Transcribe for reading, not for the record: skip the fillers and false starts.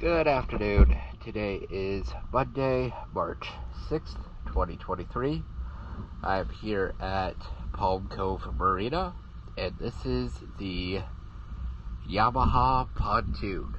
Good afternoon. Today is Monday, March 6th, 2023. I'm here at Palm Cove Marina, and this is the Yamaha Pontoon.